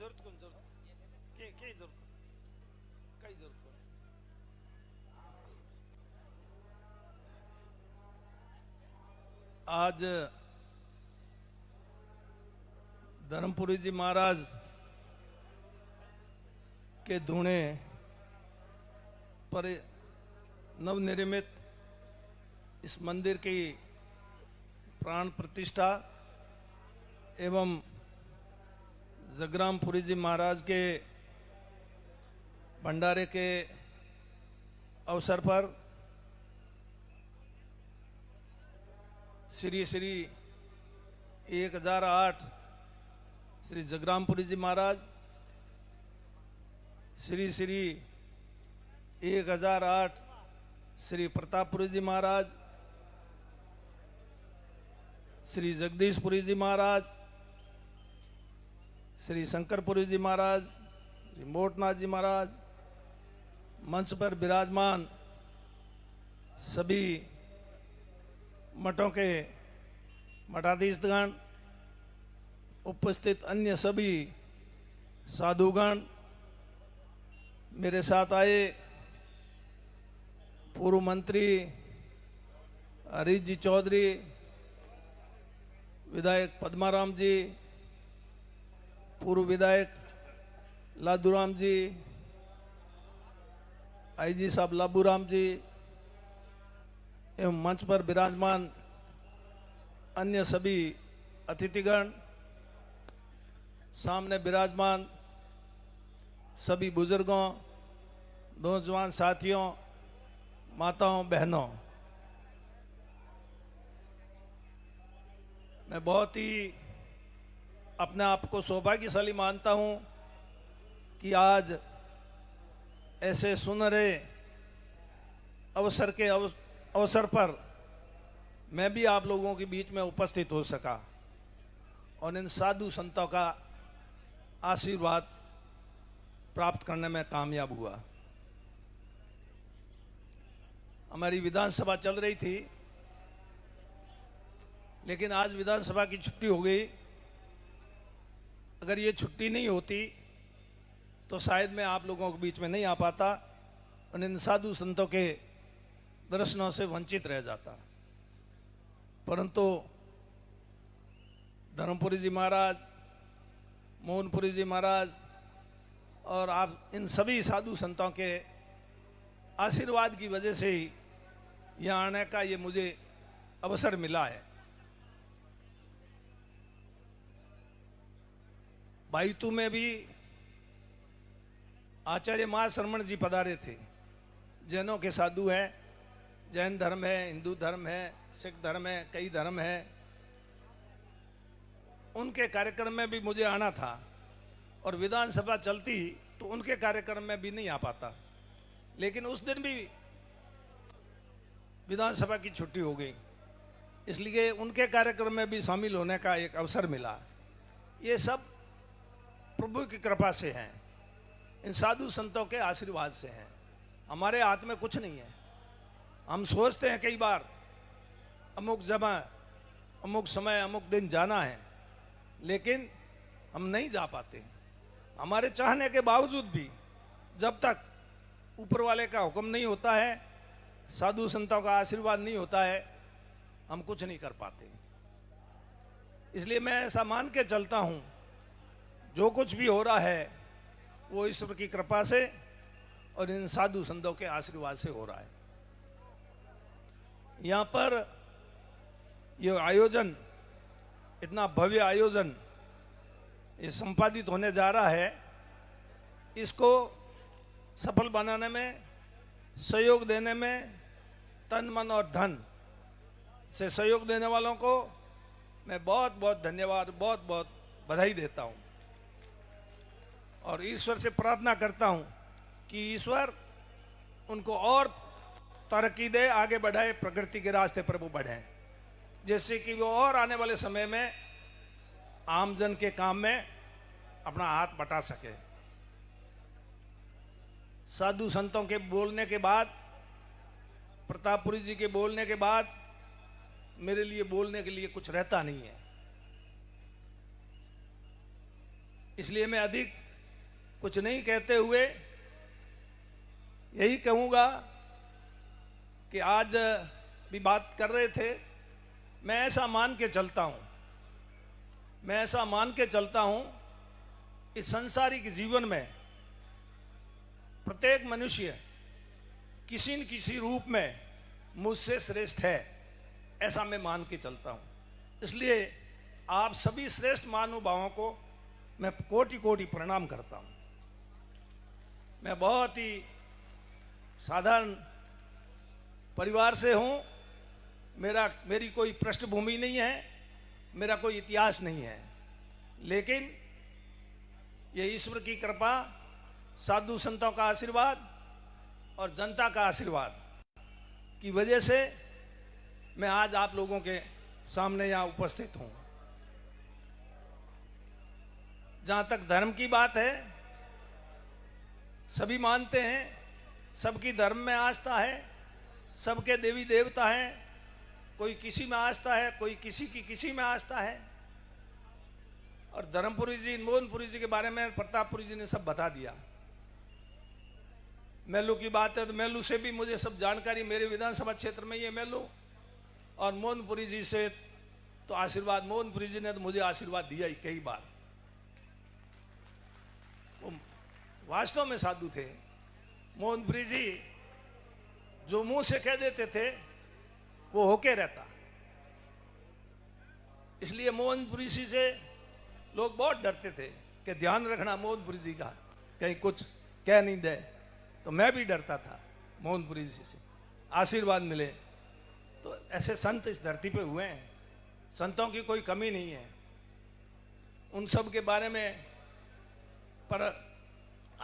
जरूरत कौन जरूरत के जरूरत कई जरूरत कौन आज धर्मपुरी जी महाराज के धूणे पर नवनिर्मित इस मंदिर की प्राण प्रतिष्ठा एवं जगरामपुरी जी महाराज के भंडारे के अवसर पर श्री 1008 श्री जगरामपुरी जी महाराज, श्री 1008 श्री प्रतापपुरी जी महाराज, श्री जगदीशपुरी जी महाराज, श्री शंकरपुरी जी महाराज, श्री मोटनाथ जी महाराज, मंच पर विराजमान सभी मठों के मठाधीशगण, उपस्थित अन्य सभी साधुगण, मेरे साथ आए पूर्व मंत्री हरीश जी चौधरी, विधायक पद्माराम जी, पूर्व विधायक लादूराम जी, आईजी साहब लाबूराम जी एवं मंच पर विराजमान अन्य सभी अतिथिगण, सामने विराजमान सभी बुजुर्गों, नौजवान साथियों, माताओं, बहनों, मैं बहुत ही अपने आप को सौभाग्यशाली मानता हूं कि आज ऐसे सुनहरे अवसर पर मैं भी आप लोगों के बीच में उपस्थित हो सका और इन साधु संतों का आशीर्वाद प्राप्त करने में कामयाब हुआ। हमारी विधानसभा चल रही थी, लेकिन आज विधानसभा की छुट्टी हो गई। अगर ये छुट्टी नहीं होती तो शायद मैं आप लोगों के बीच में नहीं आ पाता और इन साधु संतों के दर्शनों से वंचित रह जाता। परंतु धर्मपुरी जी महाराज, मोहनपुरी जी महाराज और आप इन सभी साधु संतों के आशीर्वाद की वजह से ही यहाँ आने का ये मुझे अवसर मिला है। बाईतू में भी आचार्य महाश्रमण जी पधारे थे। जैनों के साधु हैं, जैन धर्म है, हिंदू धर्म है, सिख धर्म है, कई धर्म है। उनके कार्यक्रम में भी मुझे आना था और विधानसभा चलती तो उनके कार्यक्रम में भी नहीं आ पाता, लेकिन उस दिन भी विधानसभा की छुट्टी हो गई, इसलिए उनके कार्यक्रम में भी शामिल होने का एक अवसर मिला। ये सब प्रभु की कृपा से हैं, इन साधु संतों के आशीर्वाद से हैं। हमारे हाथ में कुछ नहीं है। हम सोचते हैं कई बार अमुक जगह, अमुक समय, अमुक दिन जाना है, लेकिन हम नहीं जा पाते। हमारे चाहने के बावजूद भी जब तक ऊपर वाले का हुक्म नहीं होता है, साधु संतों का आशीर्वाद नहीं होता है, हम कुछ नहीं कर पाते। इसलिए मैं ऐसा मान के चलता हूं, जो कुछ भी हो रहा है वो ईश्वर की कृपा से और इन साधु संतों के आशीर्वाद से हो रहा है। यहाँ पर ये आयोजन, इतना भव्य आयोजन ये संपादित होने जा रहा है, इसको सफल बनाने में, सहयोग देने में, तन मन और धन से सहयोग देने वालों को मैं बहुत बहुत धन्यवाद, बहुत बहुत बधाई देता हूँ और ईश्वर से प्रार्थना करता हूँ कि ईश्वर उनको और तरक्की दे, आगे बढ़ाए, प्रगति के रास्ते पर वो बढ़े, जिससे कि वो और आने वाले समय में आमजन के काम में अपना हाथ बटा सके। साधु संतों के बोलने के बाद, प्रतापपुरी जी के बोलने के बाद मेरे लिए बोलने के लिए कुछ रहता नहीं है। इसलिए मैं अधिक कुछ नहीं कहते हुए यही कहूँगा कि आज भी बात कर रहे थे, मैं ऐसा मान के चलता हूँ, मैं ऐसा मान के चलता हूँ, इस सांसारिक जीवन में प्रत्येक मनुष्य किसी न किसी रूप में मुझसे श्रेष्ठ है, ऐसा मैं मान के चलता हूँ। इसलिए आप सभी श्रेष्ठ महानुभावों को मैं कोटि कोटि प्रणाम करता हूँ। मैं बहुत ही साधारण परिवार से हूँ, मेरी कोई पृष्ठभूमि नहीं है, मेरा कोई इतिहास नहीं है, लेकिन ये ईश्वर की कृपा, साधु संतों का आशीर्वाद और जनता का आशीर्वाद की वजह से मैं आज आप लोगों के सामने यहाँ उपस्थित हूँ। जहाँ तक धर्म की बात है, सभी मानते हैं, सबकी धर्म में आस्था है, सबके देवी देवता हैं, कोई किसी में आस्था है, कोई किसी की किसी में आस्था है। और धर्मपुरी जी, मोहनपुरी जी के बारे में प्रतापपुरी जी ने सब बता दिया। मेलू की बात है तो मेलू से भी मुझे सब जानकारी, मेरे विधानसभा क्षेत्र में ये मेलू, और मोहनपुरी जी से तो आशीर्वाद, मोहनपुरी जी ने तो मुझे आशीर्वाद दिया ही कई बार। वो वास्तव में साधु थे। मोहनपुरी जी जो मुंह से कह देते थे वो होके रहता, इसलिए मोहनपुरी जी से लोग बहुत डरते थे कि ध्यान रखना मोहनपुरी जी का, कहीं कुछ कह नहीं दे। तो मैं भी डरता था मोहनपुरी जी से। आशीर्वाद मिले तो ऐसे संत इस धरती पे हुए हैं, संतों की कोई कमी नहीं है। उन सब के बारे में पर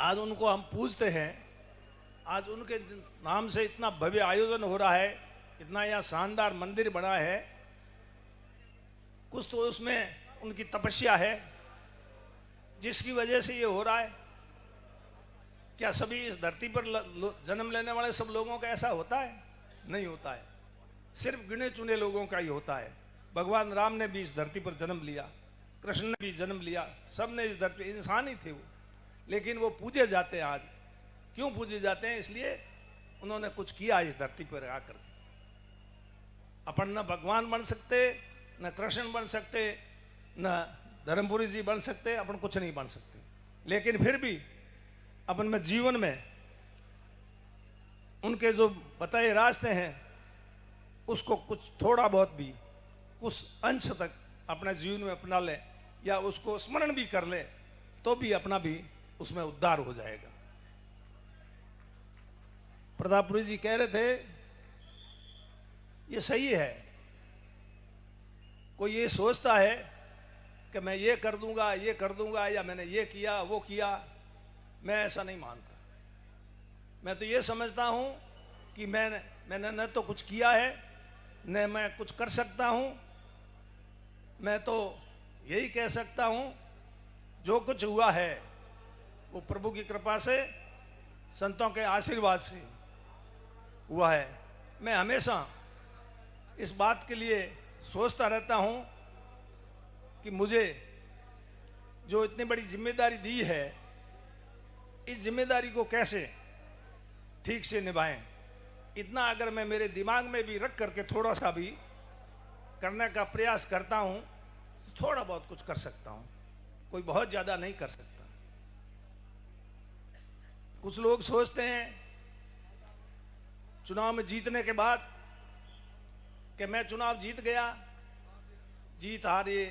आज उनको हम पूजते हैं, आज उनके नाम से इतना भव्य आयोजन हो रहा है, इतना यहाँ शानदार मंदिर बना है। कुछ तो उसमें उनकी तपस्या है जिसकी वजह से ये हो रहा है। क्या सभी इस धरती पर जन्म लेने वाले सब लोगों का ऐसा होता है? नहीं होता है, सिर्फ गिने चुने लोगों का ही होता है। भगवान राम ने भी इस धरती पर जन्म लिया, कृष्ण ने भी जन्म लिया, सब ने इस धरती, इंसान ही थे वो, लेकिन वो पूजे जाते हैं। आज क्यों पूजे जाते हैं? इसलिए उन्होंने कुछ किया इस धरती पर आकर के। अपन न भगवान बन सकते, न कृष्ण बन सकते, न धर्मपुरी जी बन सकते, अपन कुछ नहीं बन सकते, लेकिन फिर भी अपन में जीवन में उनके जो बताए रास्ते हैं उसको कुछ थोड़ा बहुत भी कुछ अंश तक अपने जीवन में अपना ले, या उसको स्मरण भी कर ले, तो भी अपना भी उसमें उद्धार हो जाएगा। प्रतापपुरी जी कह रहे थे, ये सही है। कोई ये सोचता है कि मैं ये कर दूंगा, ये कर दूंगा, या मैंने ये किया वो किया। मैं ऐसा नहीं मानता। मैं तो ये समझता हूं कि मैंने न तो कुछ किया है, न मैं कुछ कर सकता हूं। मैं तो यही कह सकता हूं, जो कुछ हुआ है वो प्रभु की कृपा से, संतों के आशीर्वाद से हुआ है। मैं हमेशा इस बात के लिए सोचता रहता हूं कि मुझे जो इतनी बड़ी जिम्मेदारी दी है, इस जिम्मेदारी को कैसे ठीक से निभाएं। इतना अगर मैं मेरे दिमाग में भी रख करके थोड़ा सा भी करने का प्रयास करता हूं, तो थोड़ा बहुत कुछ कर सकता हूं, कोई बहुत ज्यादा नहीं कर सकता। कुछ लोग सोचते हैं चुनाव में जीतने के बाद कि मैं चुनाव जीत गया, जीत हार ये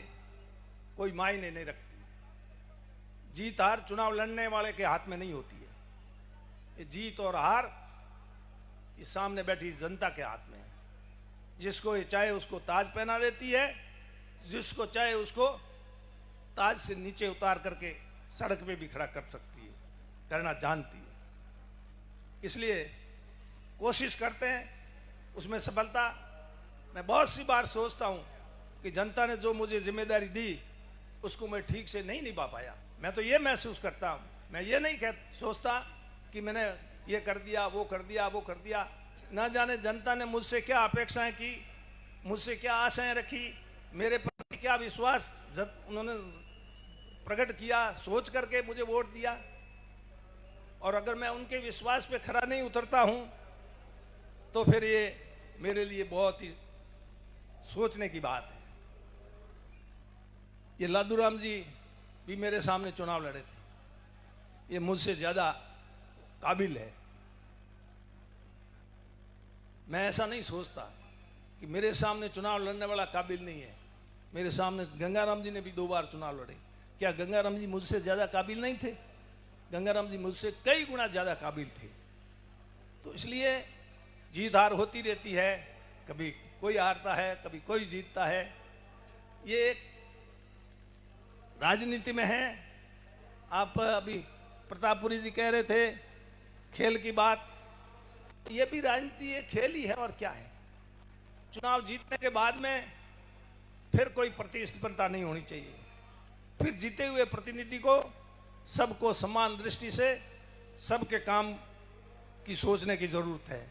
कोई मायने नहीं रखती। जीत हार चुनाव लड़ने वाले के हाथ में नहीं होती है। ये जीत और हार ये सामने बैठी जनता के हाथ में है। जिसको ये चाहे उसको ताज पहना देती है, जिसको चाहे उसको ताज से नीचे उतार करके सड़क पे भी खड़ा कर सकती है, करना जानती है। इसलिए कोशिश करते हैं, उसमें सफलता। मैं बहुत सी बार सोचता हूं कि जनता ने जो मुझे जिम्मेदारी दी उसको मैं ठीक से नहीं निभा पाया। मैं तो ये महसूस करता हूं, मैं ये नहीं सोचता कि मैंने ये कर दिया, वो कर दिया, वो कर दिया। ना जाने जनता ने मुझसे क्या अपेक्षाएं की, मुझसे क्या आशाएं रखी, मेरे प्रति क्या विश्वास उन्होंने प्रकट किया, सोच करके मुझे वोट दिया, और अगर मैं उनके विश्वास पे खरा नहीं उतरता हूं तो फिर ये मेरे लिए बहुत ही सोचने की बात है। ये लादूराम जी भी मेरे सामने चुनाव लड़े थे, ये मुझसे ज्यादा काबिल है। मैं ऐसा नहीं सोचता कि मेरे सामने चुनाव लड़ने वाला काबिल नहीं है। मेरे सामने गंगाराम जी ने भी 2 बार चुनाव लड़े। क्या गंगाराम जी मुझसे ज्यादा काबिल नहीं थे? गंगाराम जी मुझसे कई गुना ज्यादा काबिल थे। तो इसलिए जीत हार होती रहती है, कभी कोई हारता है, कभी कोई जीतता है। ये एक राजनीति में है। आप अभी प्रतापपुरी जी कह रहे थे खेल की बात, ये भी राजनीति एक खेल ही है, और क्या है। चुनाव जीतने के बाद में फिर कोई प्रतिस्पर्धा नहीं होनी चाहिए। फिर जीते हुए प्रतिनिधि को सबको समान दृष्टि से सबके काम की सोचने की जरूरत है,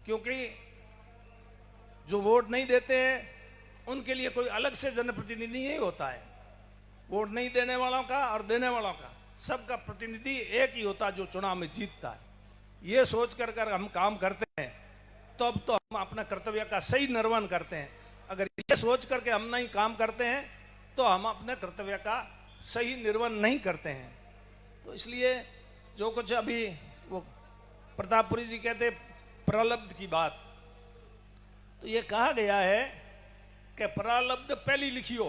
क्योंकि जो वोट नहीं देते हैं उनके लिए कोई अलग से जनप्रतिनिधि नहीं होता है। वोट नहीं देने वालों का और देने वालों का सबका प्रतिनिधि एक ही होता है जो चुनाव में जीतता है। ये सोच कर हम काम करते हैं तब तो हम अपना कर्तव्य का सही निर्वहन करते हैं। अगर ये सोच करके हम नहीं काम करते हैं तो हम अपने कर्तव्य का सही निर्वहन नहीं करते हैं। तो इसलिए जो कुछ अभी वो प्रतापपुरी जी कहते प्रारब्ध की बात, तो ये कहा गया है कि प्रारब्ध पहली लिखियो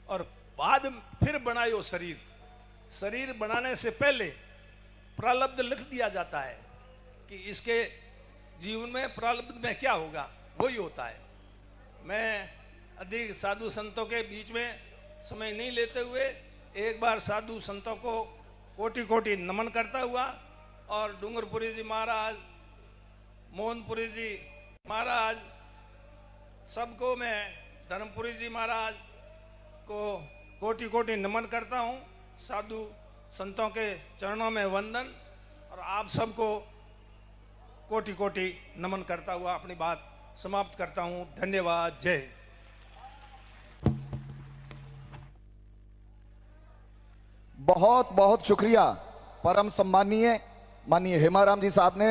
और बाद फिर बनायो शरीर। शरीर बनाने से पहले प्रारब्ध लिख दिया जाता है कि इसके जीवन में प्रारब्ध में क्या होगा, वही होता है। मैं अधिक साधु संतों के बीच में समय नहीं लेते हुए एक बार साधु संतों को कोटि कोटि नमन करता हुआ, और डूंगरपुरी जी महाराज, मोहनपुरी जी महाराज, सबको मैं, धर्मपुरी जी महाराज को कोटि कोटि नमन करता हूँ। साधु संतों के चरणों में वंदन, और आप सबको कोटि कोटि नमन करता हुआ अपनी बात समाप्त करता हूँ। धन्यवाद। जय हिंद। बहुत बहुत शुक्रिया परम सम्मानीय माननीय हेमाराम जी साहब ने